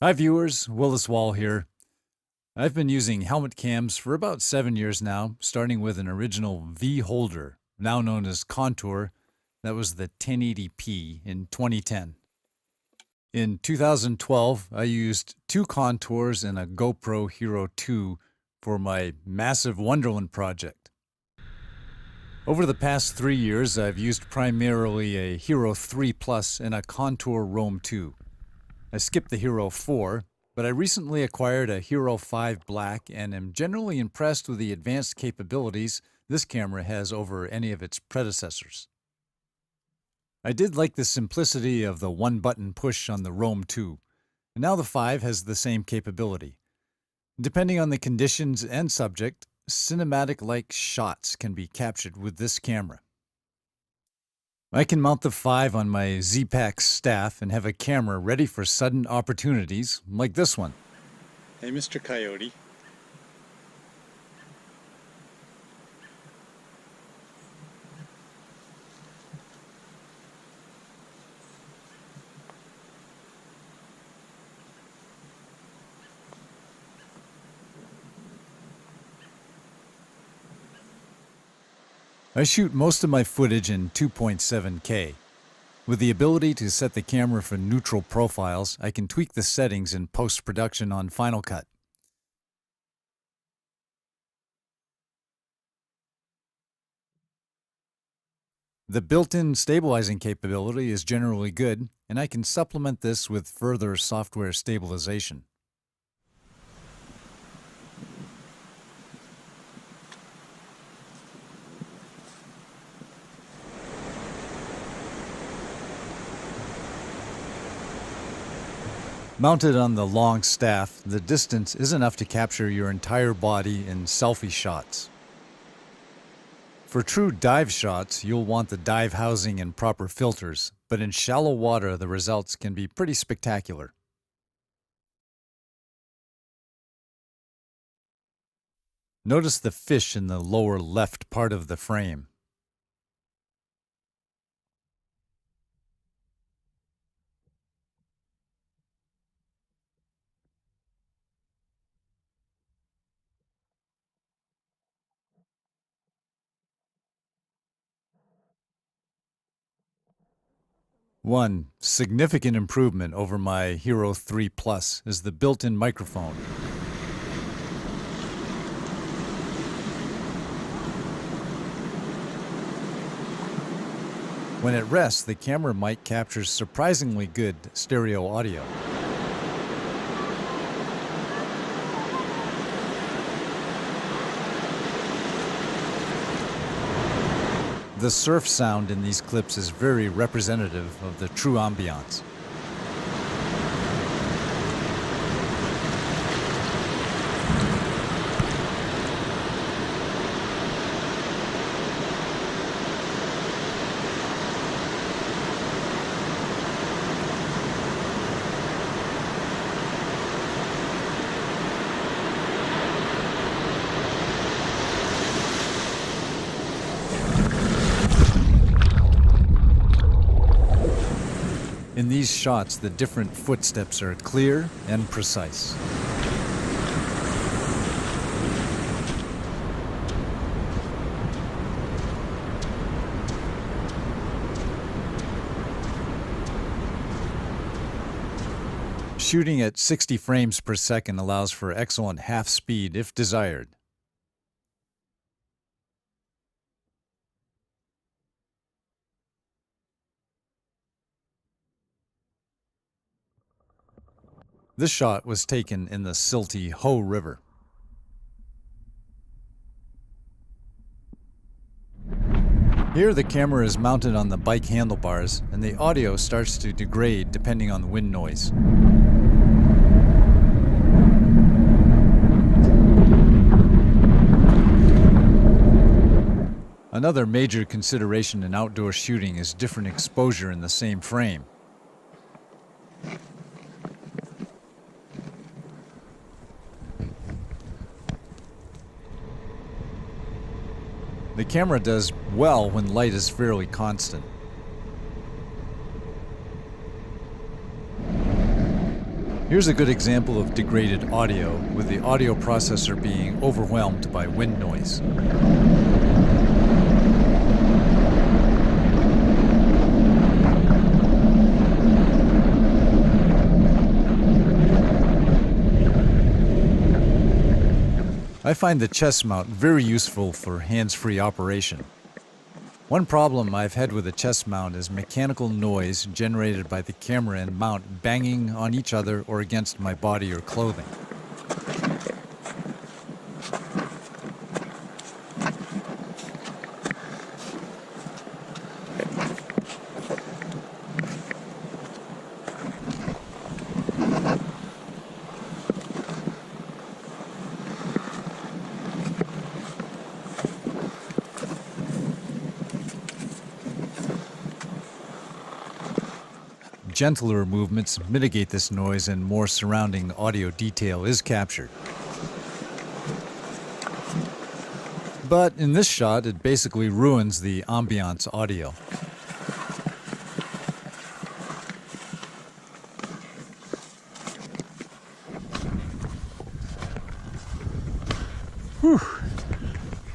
Hi viewers, Willis Wall here. I've been using helmet cams for about 7 years now, starting with an original V holder, now known as Contour, that was the 1080p in 2010. In 2012, I used 2 Contours and a GoPro Hero 2 for my massive Wonderland project. Over the past 3 years, I've used primarily a Hero 3 Plus and a Contour Roam 2. I skipped the Hero 4, but I recently acquired a Hero 5 Black and am generally impressed with the advanced capabilities this camera has over any of its predecessors. I did like the simplicity of the one-button push on the Roam 2, and now the 5 has the same capability. Depending on the conditions and subject, cinematic-like shots can be captured with this camera. I can mount the 5 on my Z-Pack staff and have a camera ready for sudden opportunities like this one. Hey, Mr. Coyote. I shoot most of my footage in 2.7K. With the ability to set the camera for neutral profiles, I can tweak the settings in post-production on Final Cut. The built-in stabilizing capability is generally good, and I can supplement this with further software stabilization. Mounted on the long staff, the distance is enough to capture your entire body in selfie shots. For true dive shots, you'll want the dive housing and proper filters, but in shallow water, the results can be pretty spectacular. Notice the fish in the lower left part of the frame. One significant improvement over my Hero 3 Plus is the built-in microphone. When at rest, the camera mic captures surprisingly good stereo audio. The surf sound in these clips is very representative of the true ambiance. In these shots, the different footsteps are clear and precise. Shooting at 60 frames per second allows for excellent half speed if desired. This shot was taken in the silty Ho River. Here the camera is mounted on the bike handlebars and the audio starts to degrade depending on the wind noise. Another major consideration in outdoor shooting is different exposure in the same frame. The camera does well when light is fairly constant. Here's a good example of degraded audio, with the audio processor being overwhelmed by wind noise. I find the chest mount very useful for hands-free operation. One problem I've had with the chest mount is mechanical noise generated by the camera and mount banging on each other or against my body or clothing. Gentler movements mitigate this noise and more surrounding audio detail is captured. But in this shot, it basically ruins the ambiance audio. Whew.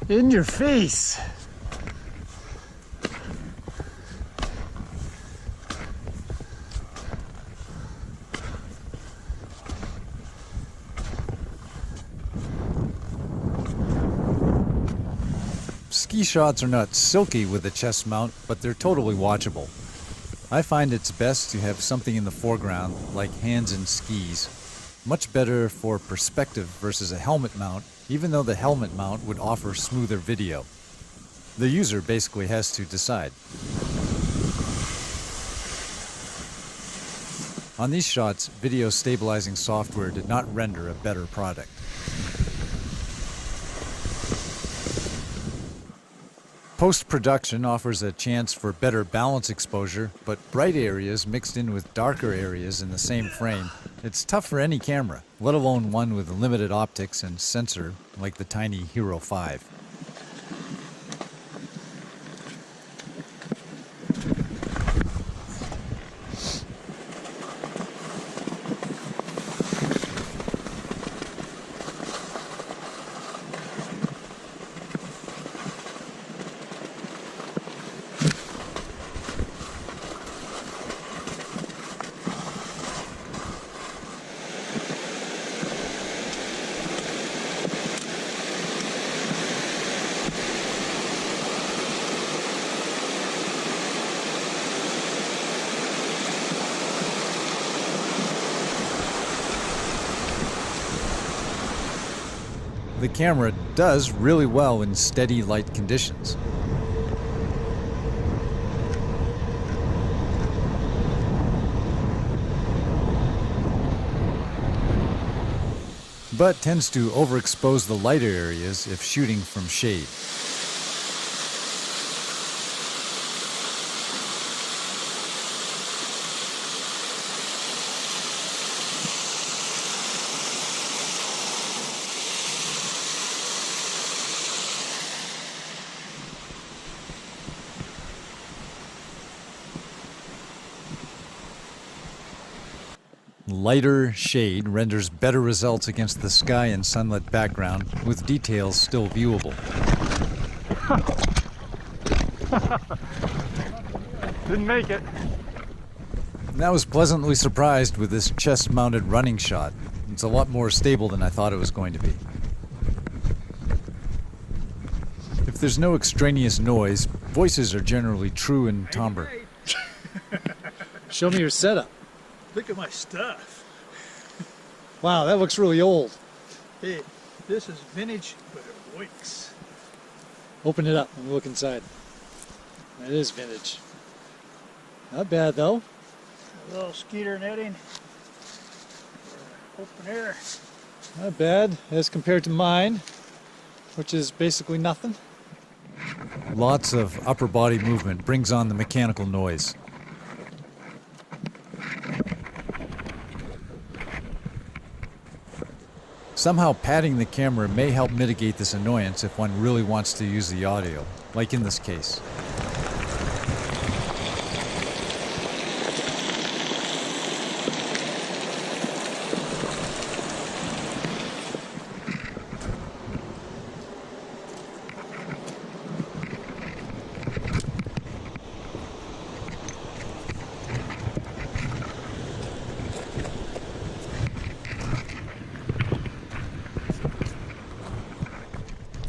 In your face. Ski shots are not silky with the chest mount, but they're totally watchable. I find it's best to have something in the foreground, like hands and skis. Much better for perspective versus a helmet mount, even though the helmet mount would offer smoother video. The user basically has to decide. On these shots, video stabilizing software did not render a better product. Post-production offers a chance for better balance exposure, but bright areas mixed in with darker areas in the same frame, it's tough for any camera, let alone one with limited optics and sensor like the tiny Hero 5. The camera does really well in steady light conditions. But tends to overexpose the lighter areas if shooting from shade. Lighter shade renders better results against the sky and sunlit background, with details still viewable. Didn't make it. And I was pleasantly surprised with this chest-mounted running shot. It's a lot more stable than I thought it was going to be. If there's no extraneous noise, voices are generally true and timbre. Show me your setup. Look at my stuff. Wow, that looks really old. Hey, this is vintage, but it works. Open it up and look inside. That is vintage. Not bad though. A little skeeter netting. Open air. Not bad as compared to mine, which is basically nothing. Lots of upper body movement brings on the mechanical noise. Somehow padding the camera may help mitigate this annoyance if one really wants to use the audio, like in this case.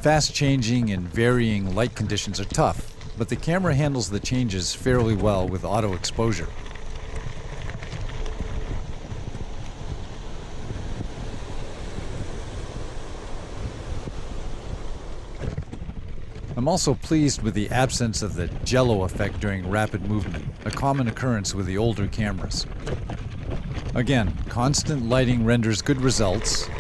Fast changing and varying light conditions are tough, but the camera handles the changes fairly well with auto exposure. I'm also pleased with the absence of the jello effect during rapid movement, a common occurrence with the older cameras. Again, constant lighting renders good results.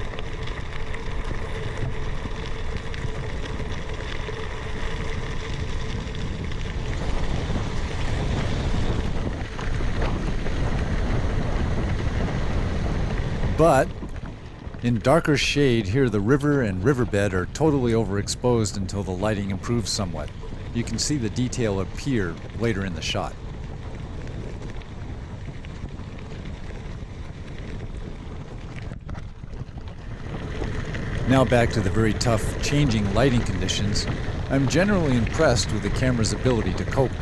But in darker shade here, the river and riverbed are totally overexposed until the lighting improves somewhat. You can see the detail appear later in the shot. Now back to the very tough changing lighting conditions. I'm generally impressed with the camera's ability to cope.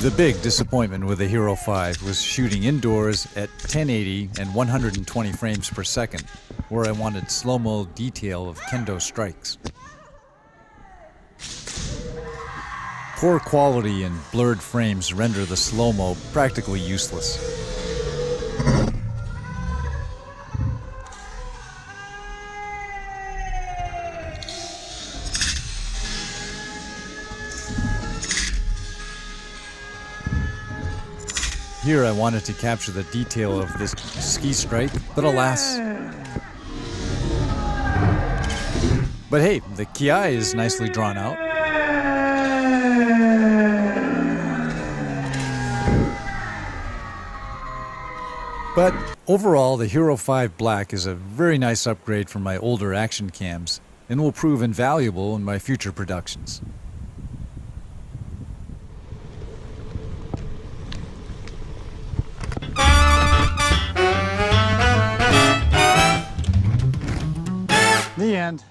The big disappointment with the Hero 5 was shooting indoors at 1080 and 120 frames per second, where I wanted slow-mo detail of kendo strikes. Poor quality and blurred frames render the slow-mo practically useless. Here I wanted to capture the detail of this ski strike, but alas. But hey, the kiai is nicely drawn out. But overall, the Hero 5 Black is a very nice upgrade from my older action cams and will prove invaluable in my future productions. The end.